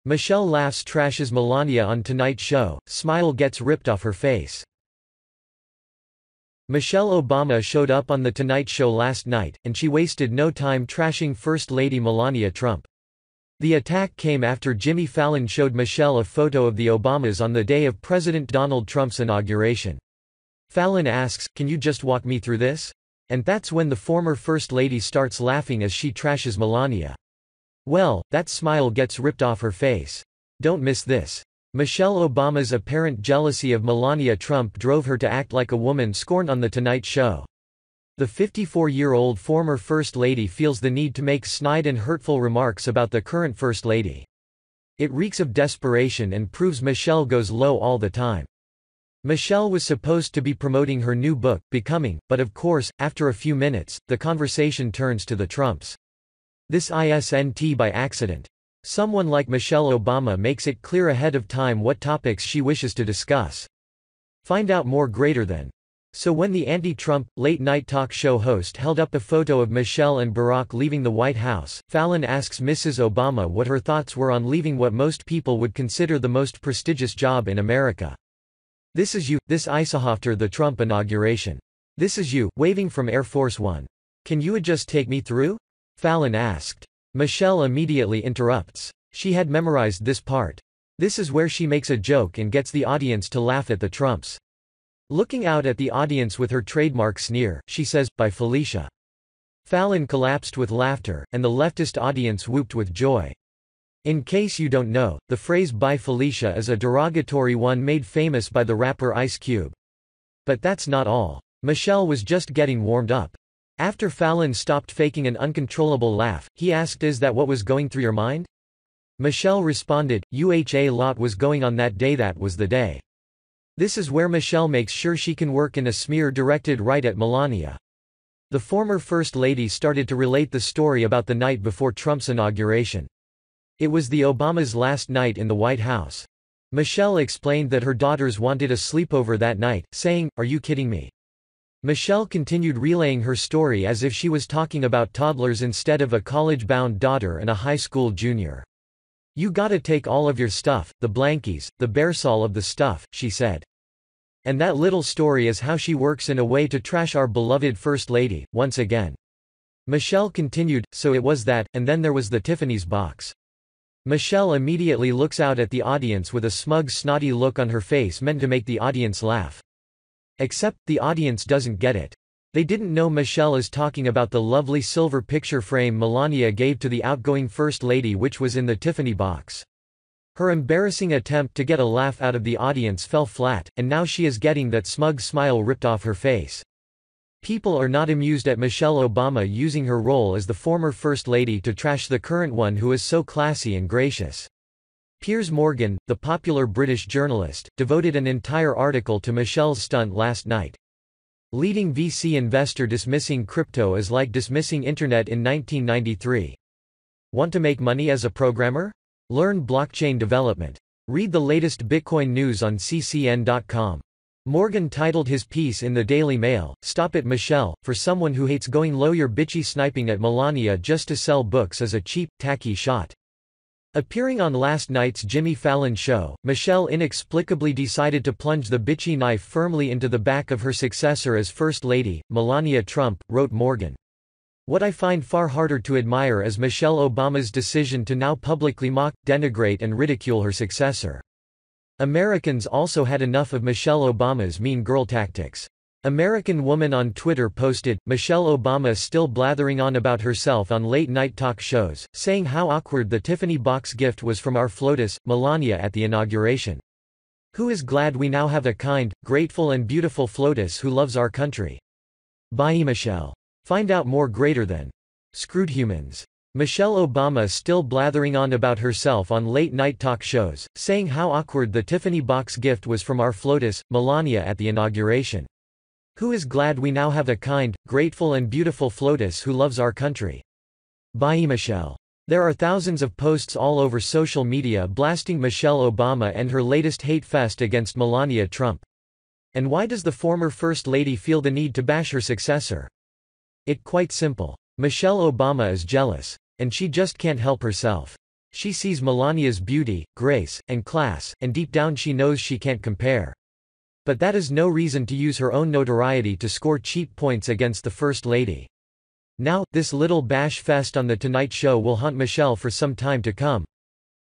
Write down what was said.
Michelle laughs, trashes Melania on Tonight Show, smile gets ripped off her face. Michelle Obama showed up on The Tonight Show last night, and she wasted no time trashing First Lady Melania Trump. The attack came after Jimmy Fallon showed Michelle a photo of the Obamas on the day of President Donald Trump's inauguration. Fallon asks, "Can you just walk me through this?" And that's when the former First Lady starts laughing as she trashes Melania. Well, that smile gets ripped off her face. Don't miss this. Michelle Obama's apparent jealousy of Melania Trump drove her to act like a woman scorned on The Tonight Show. The 54-year-old former First Lady feels the need to make snide and hurtful remarks about the current First Lady. It reeks of desperation and proves Michelle goes low all the time. Michelle was supposed to be promoting her new book, Becoming, but of course, after a few minutes, the conversation turns to the Trumps. This isn't by accident. Someone like Michelle Obama makes it clear ahead of time what topics she wishes to discuss. Find out more greater than. So when the anti-Trump, late-night talk show host held up a photo of Michelle and Barack leaving the White House, Fallon asks Mrs. Obama what her thoughts were on leaving what most people would consider the most prestigious job in America. "This is you, this is after the Trump inauguration. This is you, waving from Air Force One. Can you just take me through?" Fallon asked. Michelle immediately interrupts. She had memorized this part. This is where she makes a joke and gets the audience to laugh at the Trumps. Looking out at the audience with her trademark sneer, she says, "Bye Felicia." Fallon collapsed with laughter, and the leftist audience whooped with joy. In case you don't know, the phrase "Bye Felicia" is a derogatory one made famous by the rapper Ice Cube. But that's not all. Michelle was just getting warmed up. After Fallon stopped faking an uncontrollable laugh, he asked, "Is that what was going through your mind?" Michelle responded, "A lot was going on that day, that was the day." This is where Michelle makes sure she can work in a smear directed right at Melania. The former First Lady started to relate the story about the night before Trump's inauguration. It was the Obamas' last night in the White House. Michelle explained that her daughters wanted a sleepover that night, saying, "Are you kidding me?" Michelle continued relaying her story as if she was talking about toddlers instead of a college-bound daughter and a high school junior. "You gotta take all of your stuff, the blankies, the bearsall of the stuff," she said. And that little story is how she works in a way to trash our beloved First Lady, once again. Michelle continued, "So it was that, and then there was the Tiffany's box." Michelle immediately looks out at the audience with a smug, snotty look on her face meant to make the audience laugh. Except, the audience doesn't get it. They didn't know Michelle is talking about the lovely silver picture frame Melania gave to the outgoing First Lady, which was in the Tiffany box. Her embarrassing attempt to get a laugh out of the audience fell flat, and now she is getting that smug smile ripped off her face. People are not amused at Michelle Obama using her role as the former First Lady to trash the current one who is so classy and gracious. Piers Morgan, the popular British journalist, devoted an entire article to Michelle's stunt last night. Leading VC investor dismissing crypto is like dismissing internet in 1993. Want to make money as a programmer? Learn blockchain development. Read the latest Bitcoin news on ccn.com. Morgan titled his piece in the Daily Mail, "Stop it Michelle, for someone who hates going low you're bitchy sniping at Melania just to sell books is a cheap, tacky shot." Appearing on last night's Jimmy Fallon show, Michelle inexplicably decided to plunge the bitchy knife firmly into the back of her successor as First Lady, Melania Trump, wrote Morgan. "What I find far harder to admire is Michelle Obama's decision to now publicly mock, denigrate and ridicule her successor. Americans also had enough of Michelle Obama's mean girl tactics." American Woman on Twitter posted, "Michelle Obama still blathering on about herself on late-night talk shows, saying how awkward the Tiffany box gift was from our FLOTUS, Melania at the inauguration. Who is glad we now have a kind, grateful and beautiful FLOTUS who loves our country. Bye Michelle. Find out more greater than. Screwed humans." Michelle Obama still blathering on about herself on late-night talk shows, saying how awkward the Tiffany box gift was from our FLOTUS, Melania at the inauguration. Who is glad we now have a kind, grateful and beautiful FLOTUS who loves our country. Bye Michelle. There are thousands of posts all over social media blasting Michelle Obama and her latest hate fest against Melania Trump. And why does the former First Lady feel the need to bash her successor? It's quite simple. Michelle Obama is jealous. And she just can't help herself. She sees Melania's beauty, grace, and class, and deep down she knows she can't compare. But that is no reason to use her own notoriety to score cheap points against the First Lady. Now, this little bash fest on The Tonight Show will haunt Michelle for some time to come.